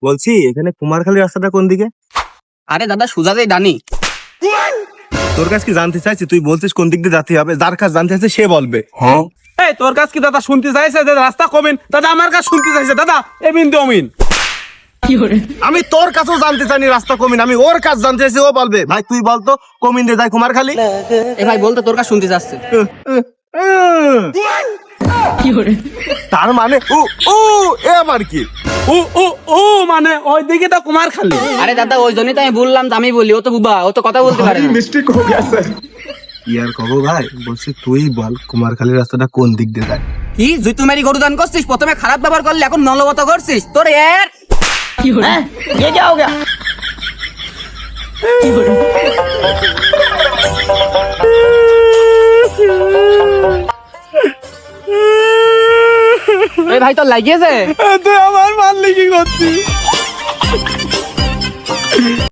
বলছি এখানে কুমারখালী রাস্তাটা কোন দিকে? আরে দাদা সোজাতেই ডানি। তোর কাছে কি জানতে চাইছি, তুই বলছিস কোন দিক দিয়ে যেতে হবে, যার কাছে জানতে চাইছে সে বলবে। এই তোর কাছ কি দাদা শুনতে চাইছে যে রাস্তা কমিন? দাদা আমার কাছে শুনতে চাইছে দাদা এমিন তো অমিন। আমি তোর কাছেও জানতে চাইনি রাস্তা কমিন, আমি ওর কাছে জানতে চাইছি, ও বলবে। ভাই তুই বলতো কমিন দিয়ে যায় কুমারখালী? এ ভাই বলতে তোর কাছে শুনতে যাচ্ছে। তার মানে ও ও এ আবার কি? ও ও ও মানে ওই দিকে তো কুমারখালী। আরে দাদা ওই জন্যই তো আমি বললাম যে আমি বলি, ও তো বুবা, ও তো কথা বলতে পারে না। ইয়ার কব ভাই, বলছি তুই বল কুমারখালী রাস্তাটা কোন দিক দিয়ে যায়? কি তুই তুমারি গরু দান করছিস, প্রথমে খারাপ ব্যবহার করলি এখন নলবত করছিস, তোর এর হ্যাঁ, ये क्या हो गया? এই ভাই তোর লাগিয়েছে? তুই আমার মারলি কি করছিস?